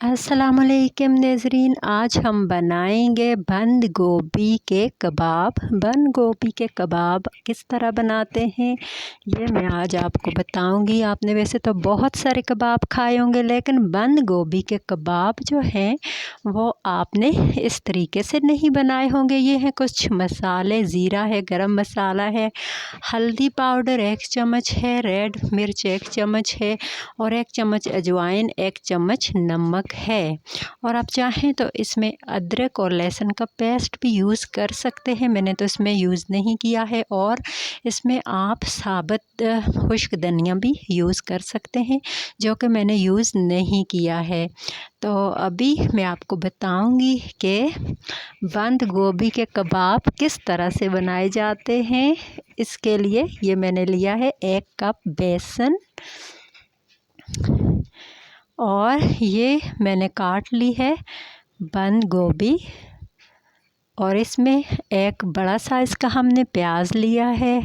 अस्सलामुअलैकुम नाज़रीन, आज हम बनाएंगे बंद गोभी के कबाब। बंद गोभी के कबाब किस तरह बनाते हैं ये मैं आज आपको बताऊंगी। आपने वैसे तो बहुत सारे कबाब खाए होंगे, लेकिन बंद गोभी के कबाब जो हैं वो आपने इस तरीके से नहीं बनाए होंगे। ये हैं कुछ मसाले, ज़ीरा है, गरम मसाला है, हल्दी पाउडर 1 चम्मच है, रेड मिर्च 1 चम्मच है और 1 चम्मच अजवाइन, 1 चम्मच नमक है। और आप चाहें तो इसमें अदरक और लहसुन का पेस्ट भी यूज़ कर सकते हैं। मैंने तो इसमें यूज़ नहीं किया है। और इसमें आप साबुत खुश्क धनिया भी यूज़ कर सकते हैं, जो कि मैंने यूज़ नहीं किया है। तो अभी मैं आपको बताऊंगी कि बंद गोभी के कबाब किस तरह से बनाए जाते हैं। इसके लिए ये मैंने लिया है 1 कप बेसन और ये मैंने काट ली है बंद गोभी, और इसमें 1 बड़ा साइज़ का हमने प्याज लिया है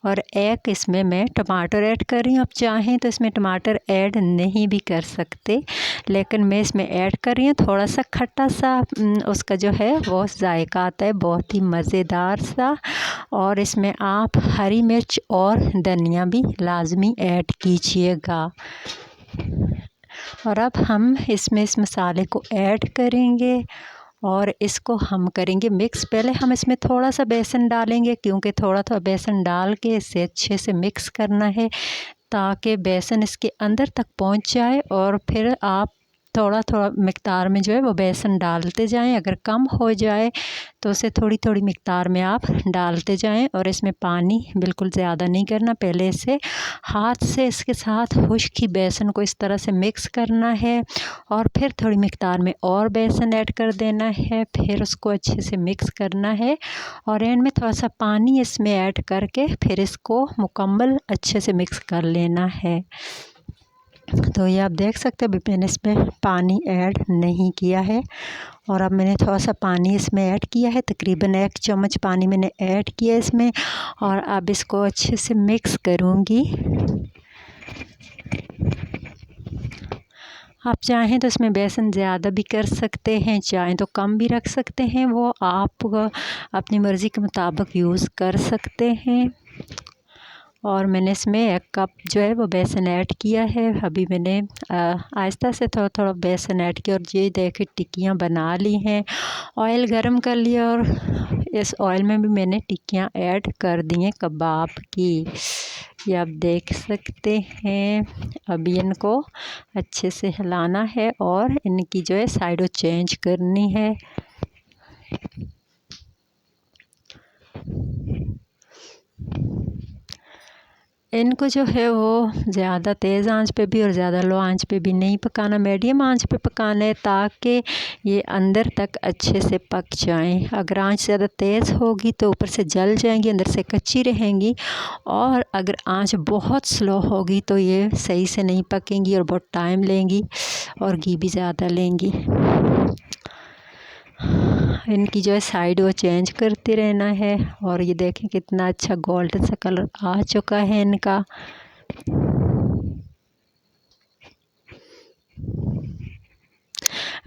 और 1 इसमें मैं टमाटर ऐड कर रही हूँ। आप चाहें तो इसमें टमाटर ऐड नहीं भी कर सकते, लेकिन मैं इसमें ऐड कर रही हूँ। थोड़ा सा खट्टा सा उसका जो है वो जायका आता है, बहुत ही मज़ेदार सा। और इसमें आप हरी मिर्च और धनिया भी लाजमी ऐड कीजिएगा। और अब हम इसमें इस मसाले को ऐड करेंगे और इसको हम करेंगे मिक्स। पहले हम इसमें थोड़ा सा बेसन डालेंगे, क्योंकि थोड़ा बेसन डाल के इसे अच्छे से मिक्स करना है ताकि बेसन इसके अंदर तक पहुंच जाए। और फिर आप थोड़ा मिक़दार में जो है वो बेसन डालते जाएं। अगर कम हो जाए तो उसे थोड़ी मिक़दार में आप डालते जाएं। और इसमें पानी बिल्कुल ज़्यादा नहीं करना। पहले इसे हाथ से इसके साथ खुश्क ही बेसन को इस तरह से मिक्स करना है और फिर थोड़ी मिक़दार में और बेसन ऐड कर देना है। फिर उसको अच्छे से मिक्स करना है और एंड में थोड़ा सा पानी इसमें ऐड करके फिर इसको मुकम्मल अच्छे से मिक्स कर लेना है। तो ये आप देख सकते हैं अभी मैंने इसमें पानी ऐड नहीं किया है। और अब मैंने थोड़ा सा पानी इसमें ऐड किया है, तकरीबन 1 चम्मच पानी मैंने ऐड किया इसमें। और अब इसको अच्छे से मिक्स करूँगी। आप चाहें तो इसमें बेसन ज़्यादा भी कर सकते हैं, चाहें तो कम भी रख सकते हैं, वो आप अपनी मर्ज़ी के मुताबिक यूज़ कर सकते हैं। और मैंने इसमें 1 कप जो है वो बेसन ऐड किया है। अभी मैंने आहिस्ता से थोड़ा बेसन ऐड किया और ये देखिए टिक्कियाँ बना ली हैं। ऑयल गरम कर लिया और इस ऑयल में भी मैंने टिक्कियाँ ऐड कर दी हैं कबाब की। ये आप देख सकते हैं। अभी इनको अच्छे से हिलाना है और इनकी जो है साइडों चेंज करनी है। इनको जो है वो ज़्यादा तेज़ आंच पे भी और ज़्यादा लो आंच पे भी नहीं पकाना, मीडियम आंच पे पकाना है ताकि ये अंदर तक अच्छे से पक जाएं। अगर आंच ज़्यादा तेज़ होगी तो ऊपर से जल जाएंगी, अंदर से कच्ची रहेंगी। और अगर आंच बहुत स्लो होगी तो ये सही से नहीं पकेंगी और बहुत टाइम लेंगी और घी भी ज़्यादा लेंगी। इनकी जो है साइड वो चेंज करते रहना है। और ये देखें कितना अच्छा गोल्डन सा कलर आ चुका है इनका।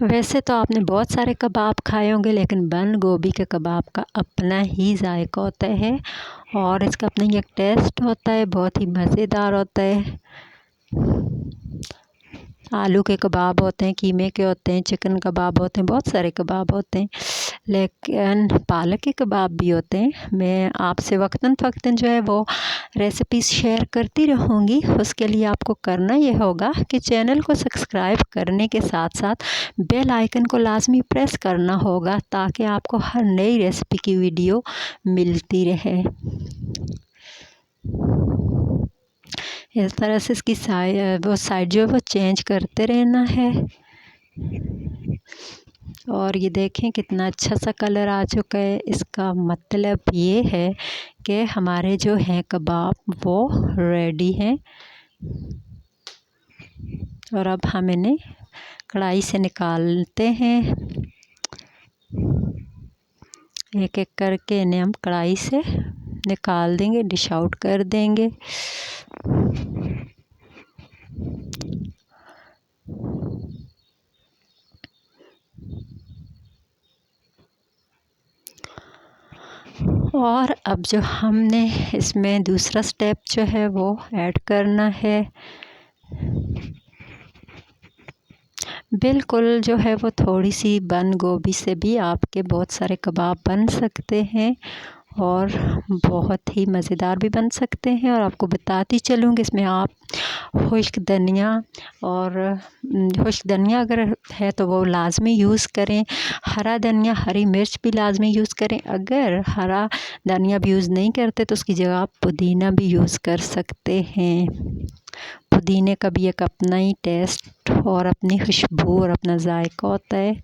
वैसे तो आपने बहुत सारे कबाब खाए होंगे, लेकिन बंद गोभी के कबाब का अपना ही जायका होता है और इसका अपना ही एक टेस्ट होता है, बहुत ही मज़ेदार होता है। आलू के कबाब होते हैं, कीमे के होते हैं, चिकन कबाब होते हैं, बहुत सारे कबाब होते हैं, लेकिन पालक के कबाब भी होते हैं। मैं आपसे वक्तन फ़क्तन जो है वो रेसिपीज़ शेयर करती रहूँगी। उसके लिए आपको करना ये होगा कि चैनल को सब्सक्राइब करने के साथ साथ बेल आइकन को लाजमी प्रेस करना होगा ताकि आपको हर नई रेसिपी की वीडियो मिलती रहे। इस तरह से इसकी साइड जो है वो चेंज करते रहना है। और ये देखें कितना अच्छा सा कलर आ चुका है। इसका मतलब ये है कि हमारे जो हैं कबाब वो रेडी हैं। और अब हम इन्हें कढ़ाई से निकालते हैं। एक एक करके इन्हें हम कढ़ाई से निकाल देंगे, डिश आउट कर देंगे। और अब जो हमने इसमें दूसरा स्टेप जो है वो ऐड करना है। बिल्कुल जो है वो थोड़ी सी बंद गोभी से भी आपके बहुत सारे कबाब बन सकते हैं और बहुत ही मज़ेदार भी बन सकते हैं। और आपको बताती चलूँगी इसमें आप खुश्क धनिया और खुश्क धनिया अगर है तो वो लाज़मी यूज़ करें, हरा धनिया हरी मिर्च भी लाज़मी यूज़ करें। अगर हरा धनिया भी यूज़ नहीं करते तो उसकी जगह आप पुदीना भी यूज़ कर सकते हैं। पुदीने का भी एक अपना ही टेस्ट और अपनी खुशबू और अपना जायका होता है।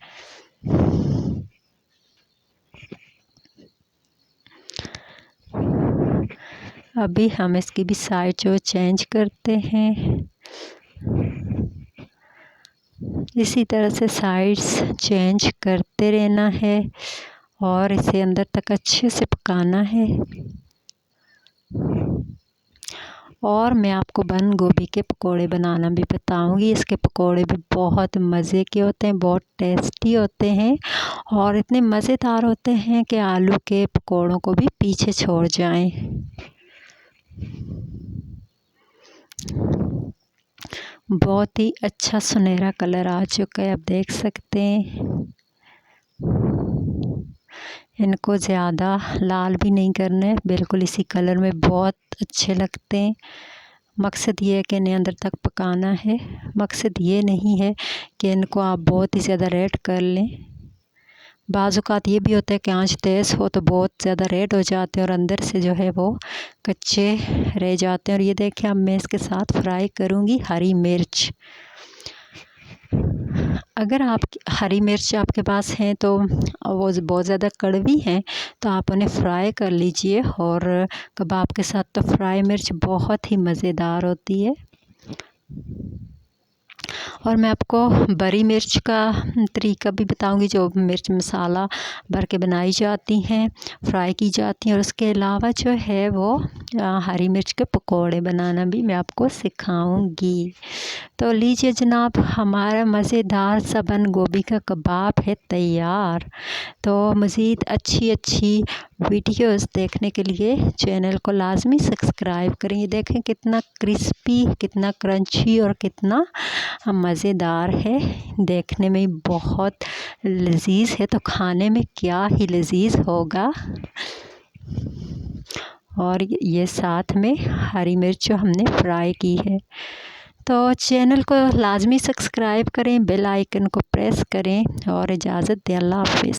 अभी हम इसकी भी साइड जो चेंज करते हैं। इसी तरह से साइड्स चेंज करते रहना है और इसे अंदर तक अच्छे से पकाना है। और मैं आपको बंद गोभी के पकोड़े बनाना भी बताऊंगी। इसके पकोड़े भी बहुत मज़े के होते हैं, बहुत टेस्टी होते हैं और इतने मज़ेदार होते हैं कि आलू के पकोड़ों को भी पीछे छोड़ जाएं। बहुत ही अच्छा सुनहरा कलर आ चुका है, आप देख सकते हैं। इनको ज़्यादा लाल भी नहीं करना है, बिल्कुल इसी कलर में बहुत अच्छे लगते हैं। मकसद ये है कि इन्हें अंदर तक पकाना है, मकसद ये नहीं है कि इनको आप बहुत ही ज़्यादा रेड कर लें। बाज़ औक़ात ये भी होता है कि आंच तेज़ हो तो बहुत ज़्यादा रेड हो जाते हैं और अंदर से जो है वो कच्चे रह जाते हैं। और ये देखिए अब मैं इसके साथ फ्राई करूँगी हरी मिर्च। अगर आप हरी मिर्च आपके पास हैं तो वो बहुत ज़्यादा कड़वी हैं तो आप उन्हें फ्राई कर लीजिए। और कबाब के साथ तो फ्राई मिर्च बहुत ही मज़ेदार होती है। और मैं आपको बड़ी मिर्च का तरीका भी बताऊंगी, जो मिर्च मसाला भर के बनाई जाती हैं, फ्राई की जाती हैं। और उसके अलावा जो है वो हरी मिर्च के पकोड़े बनाना भी मैं आपको सिखाऊंगी। तो लीजिए जनाब, हमारा मज़ेदार सा बंद गोभी का कबाब है तैयार। तो मज़ीद अच्छी वीडियोस देखने के लिए चैनल को लाज़मी सब्सक्राइब करें। ये देखें कितना क्रिस्पी, कितना क्रंची और कितना मज़ेदार है। देखने में बहुत लजीज है तो खाने में क्या ही लजीज होगा। और ये साथ में हरी मिर्च जो हमने फ्राई की है। तो चैनल को लाज़मी सब्सक्राइब करें, बेल आइकन को प्रेस करें और इजाज़त दें। अल्लाह हाफ़िज़।